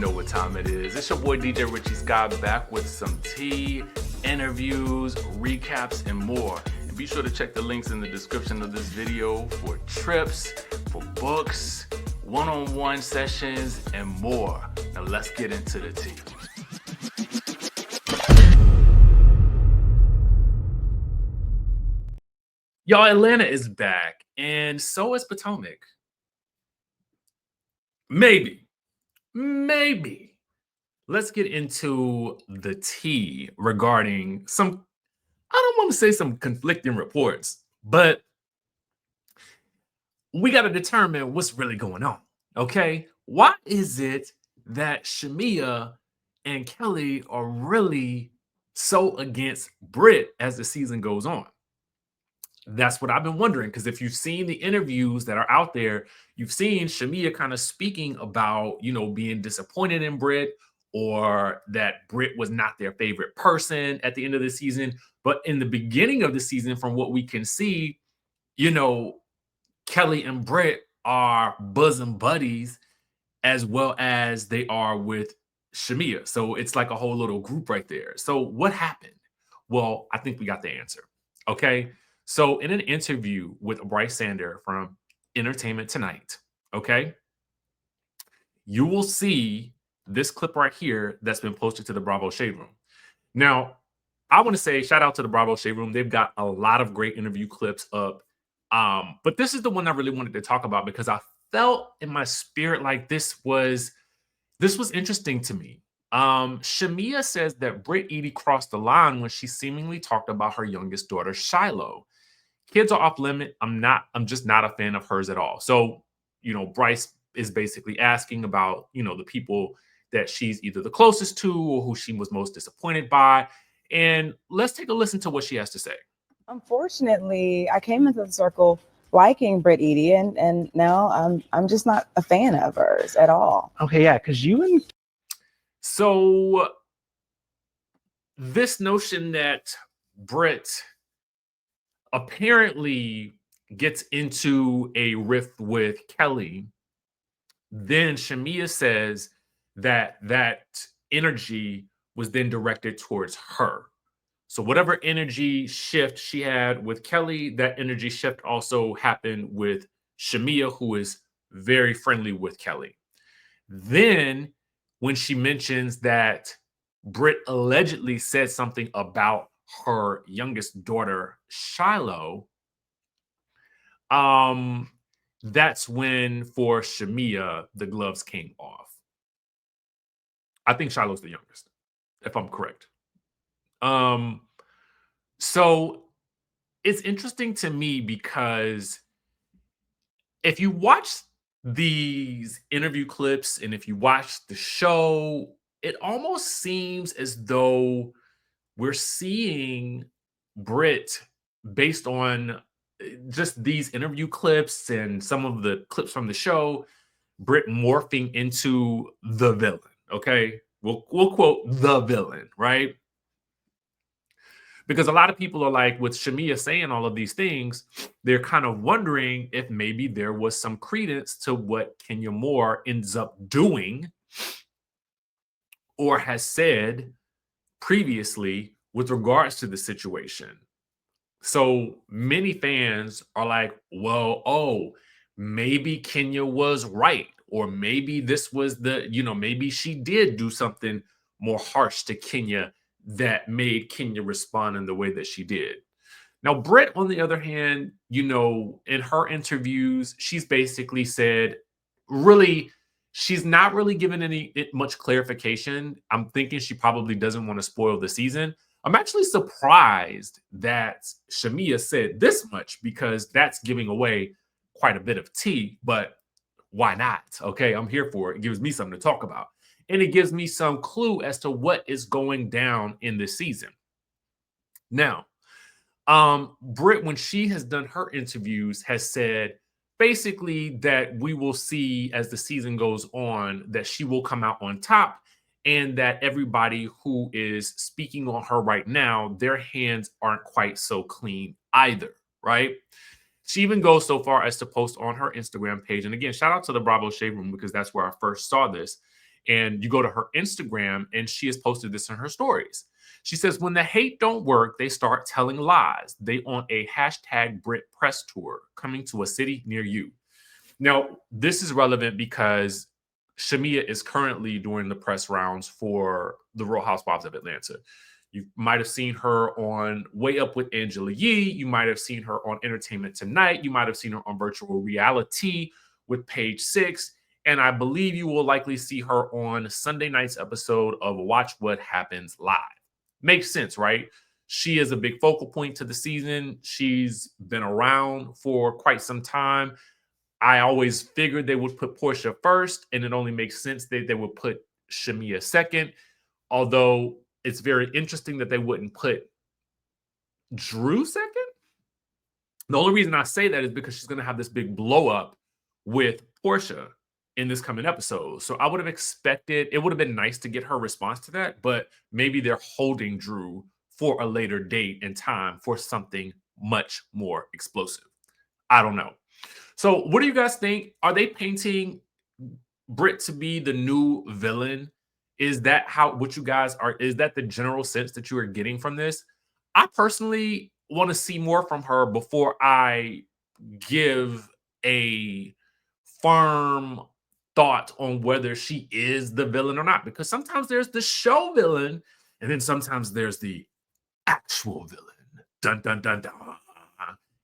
know what time it is. It's your boy DJ Richie Skye back with some tea, interviews, recaps, and more. And be sure to check the links in the description of this video for trips, for books, one-on-one sessions, and more. Now let's get into the tea. Y'all, Atlanta is back, and so is Potomac. Maybe. Let's get into the tea regarding some, I don't want to say some conflicting reports, but we got to determine what's really going on, okay? Why is it that Shamea and Kelly are really so against Brit as the season goes on? That's what I've been wondering, because if you've seen the interviews that are out there, you've seen Shamea kind of speaking about, being disappointed in Brit, or that Brit was not their favorite person at the end of the season. But in the beginning of the season, from what we can see, Kelly and Brit are bosom buddies as well as they are with Shamea. So it's like a whole little group right there. So what happened? Well, I think we got the answer. Okay. So in an interview with Bryce Sander from Entertainment Tonight, okay, you will see this clip right here that's been posted to the Bravo Shade Room. Now, I want to say shout out to the Bravo Shade Room. They've got a lot of great interview clips up. But this is the one I really wanted to talk about because I felt in my spirit like this was interesting to me. Shamea says that Brit Edie crossed the line when she seemingly talked about her youngest daughter, Shiloh. Kids are off limit. I'm just not a fan of hers at all. So, Bryce is basically asking about, the people that she's either the closest to or who she was most disappointed by. And let's take a listen to what she has to say. Unfortunately, I came into the circle liking Brit Edie, and now I'm just not a fan of hers at all. Okay, yeah, because you and... So this notion that Brit apparently gets into a rift with Kelly, then Shamea says that energy was then directed towards her. So whatever energy shift she had with Kelly, that energy shift also happened with Shamea, who is very friendly with Kelly. Then when she mentions that Brit allegedly said something about her youngest daughter, Shiloh, that's when for Shamea, the gloves came off. I think Shiloh's the youngest, if I'm correct. So it's interesting to me because if you watch these interview clips and if you watch the show, it almost seems as though we're seeing Brit, based on just these interview clips and some of the clips from the show, Brit morphing into the villain. Okay, we'll quote the villain, right? Because a lot of people are like, with Shamea saying all of these things, they're kind of wondering if maybe there was some credence to what Kenya Moore ends up doing or has said previously with regards to the situation. So many fans are like, well, maybe Kenya was right. Or maybe this was maybe she did do something more harsh to Kenya that made Kenya respond in the way that she did. Now, Brit, on the other hand, in her interviews, she's basically said, really, she's not really given much clarification. I'm thinking she probably doesn't want to spoil the season. I'm actually surprised that Shamea said this much because that's giving away quite a bit of tea, but why not? Okay, I'm here for it. It gives me something to talk about. And it gives me some clue as to what is going down in this season. Now, Brit, when she has done her interviews, has said basically that we will see as the season goes on that she will come out on top and that everybody who is speaking on her right now, their hands aren't quite so clean either, right? She even goes so far as to post on her Instagram page. And again, shout out to the Bravo Shade Room because that's where I first saw this. And you go to her Instagram, and she has posted this in her stories. She says, when the hate don't work, they start telling lies. They on a hashtag Brit press tour coming to a city near you. Now, this is relevant because Shamea is currently doing the press rounds for the Real Housewives of Atlanta. You might have seen her on Way Up with Angela Yee. You might have seen her on Entertainment Tonight. You might have seen her on Virtual Reality with Page Six. And I believe you will likely see her on Sunday night's episode of Watch What Happens Live. Makes sense, right? She is a big focal point to the season. She's been around for quite some time. I always figured they would put Portia first, and it only makes sense that they would put Shamea second. Although it's very interesting that they wouldn't put Drew second. The only reason I say that is because she's going to have this big blow up with Portia in this coming episode. So I would have expected, it would have been nice to get her response to that, but maybe they're holding Drew for a later date and time for something much more explosive. I don't know. So what do you guys think? Are they painting Brit to be the new villain? Is that what you guys are? Is that the general sense that you are getting from this? I personally want to see more from her before I give a firm thought on whether she is the villain or not. Because sometimes there's the show villain, and then sometimes there's the actual villain. Dun, dun, dun, dun.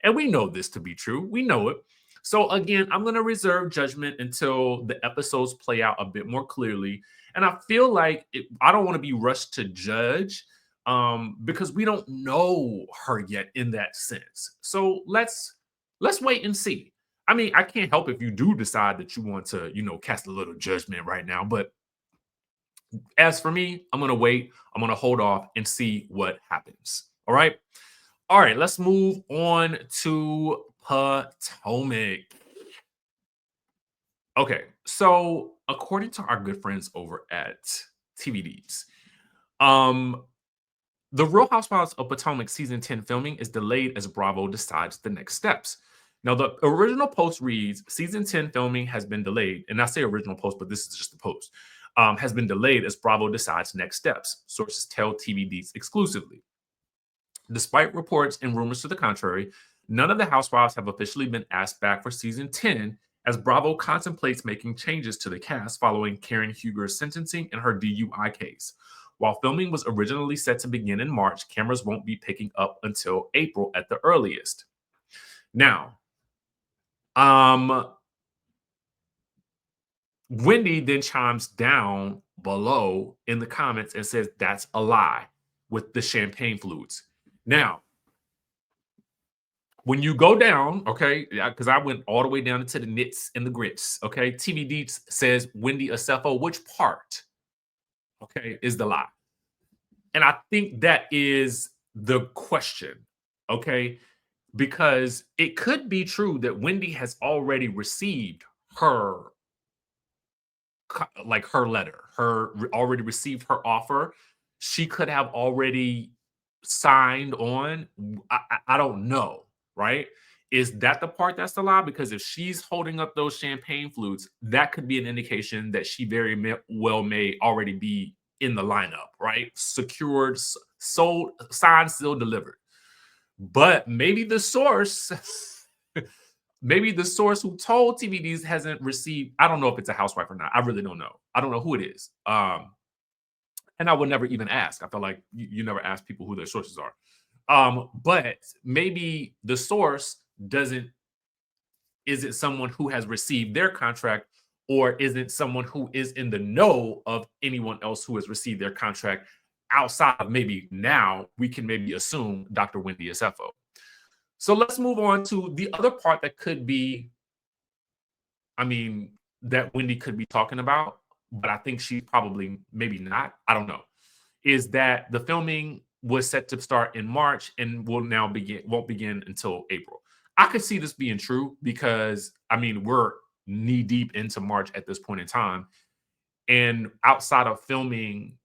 And we know this to be true. We know it. So again, I'm going to reserve judgment until the episodes play out a bit more clearly. And I feel like I don't want to be rushed to judge because we don't know her yet in that sense. So let's wait and see. I mean, I can't help if you do decide that you want to, cast a little judgment right now. But as for me, I'm going to wait. I'm going to hold off and see what happens. All right. All right. Let's move on to Potomac. Okay. So according to our good friends over at TVDs, the Real Housewives of Potomac season 10 filming is delayed as Bravo decides the next steps. Now, the original post reads, season 10 filming has been delayed. And I say original post, but this is just the post. Has been delayed as Bravo decides next steps. Sources tell TVDs exclusively. Despite reports and rumors to the contrary, none of the housewives have officially been asked back for season 10 as Bravo contemplates making changes to the cast following Karen Huger's sentencing in her DUI case. While filming was originally set to begin in March, cameras won't be picking up until April at the earliest. Now, Wendy then chimes down below in the comments and says that's a lie with the champagne flutes. Now, when you go down, okay, because I went all the way down into the nits and the grits, okay, TVD says Wendy Acefo, which part, okay, is the lie? And I think that is the question, okay, because it could be true that Wendy has already received her letter, already received her offer. She could have already signed on. I don't know, right? Is that the part that's the lie? Because if she's holding up those champagne flutes, that could be an indication that she very well may already be in the lineup, right? Secured, sold, signed, still delivered. But maybe the source maybe the source who told TVDs hasn't received, I don't know if it's a housewife or not. I really don't know. I don't know who it is. And I would never even ask. I feel like you never ask people who their sources are. But maybe the source isn't someone who has received their contract or isn't someone who is in the know of anyone else who has received their contract outside of maybe now we can maybe assume Dr. Wendy Acefo. So let's move on to the other part that could be, that Wendy could be talking about, but I think she probably maybe not. I don't know. Is that the filming was set to start in March and won't begin until April. I could see this being true because we're knee deep into March at this point in time. And outside of filming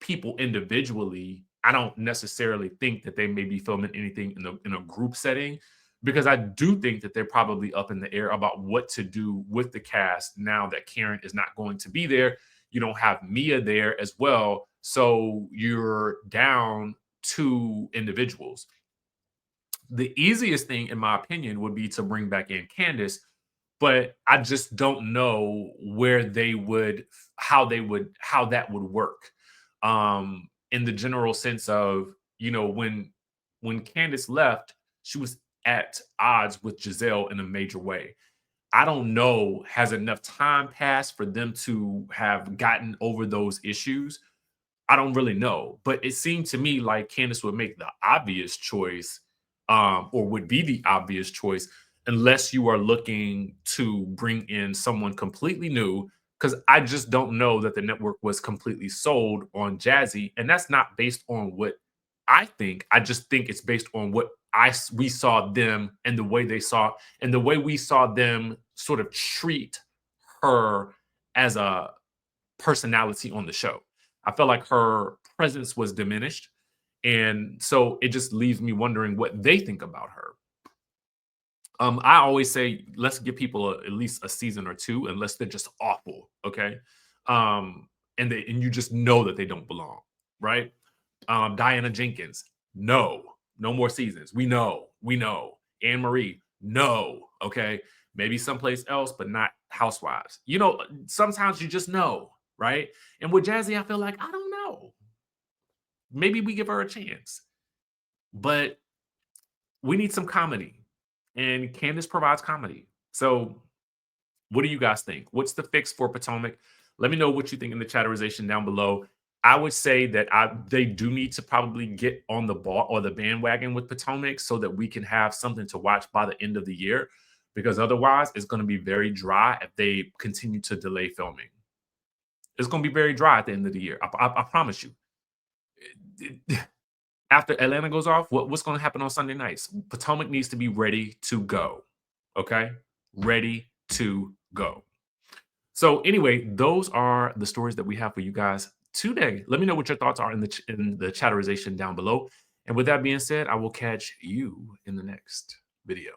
people individually, I don't necessarily think that they may be filming anything in a group setting, because I do think that they're probably up in the air about what to do with the cast now that Karen is not going to be there. You don't have Mia there as well. So you're down 2 individuals. The easiest thing, in my opinion, would be to bring back in Candace, but I just don't know where they would, how that would work. In the general sense of, when Candace left, she was at odds with Giselle in a major way. I don't know, has enough time passed for them to have gotten over those issues? I don't really know, but it seemed to me like Candace would make the obvious choice, or would be the obvious choice, unless you are looking to bring in someone completely new. Because I just don't know that the network was completely sold on Jazzy, and that's not based on what I think. I just think it's based on what we saw them and the way they saw and the way we saw them sort of treat her as a personality on the show. I felt like her presence was diminished. And so it just leaves me wondering what they think about her. I always say, let's give people at least a season or two, unless they're just awful. Okay. And you just know that they don't belong. Right. Diana Jenkins, no more seasons. We know. Anne Marie, no. Okay. Maybe someplace else, but not Housewives. Sometimes you just know. Right. And with Jazzy, I feel like, I don't know. Maybe we give her a chance, but we need some comedy, and Candace provides comedy. So what do you guys think? What's the fix for Potomac? Let me know what you think in the chatterization down below. I would say that they do need to probably get on the ball or the bandwagon with Potomac so that we can have something to watch by the end of the year, because otherwise it's going to be very dry if they continue to delay filming. It's going to be very dry at the end of the year. I promise you. After Atlanta goes off, what's going to happen on Sunday nights? Potomac needs to be ready to go. Okay? Ready to go. So anyway, those are the stories that we have for you guys today. Let me know what your thoughts are in the chatterization down below. And with that being said, I will catch you in the next video.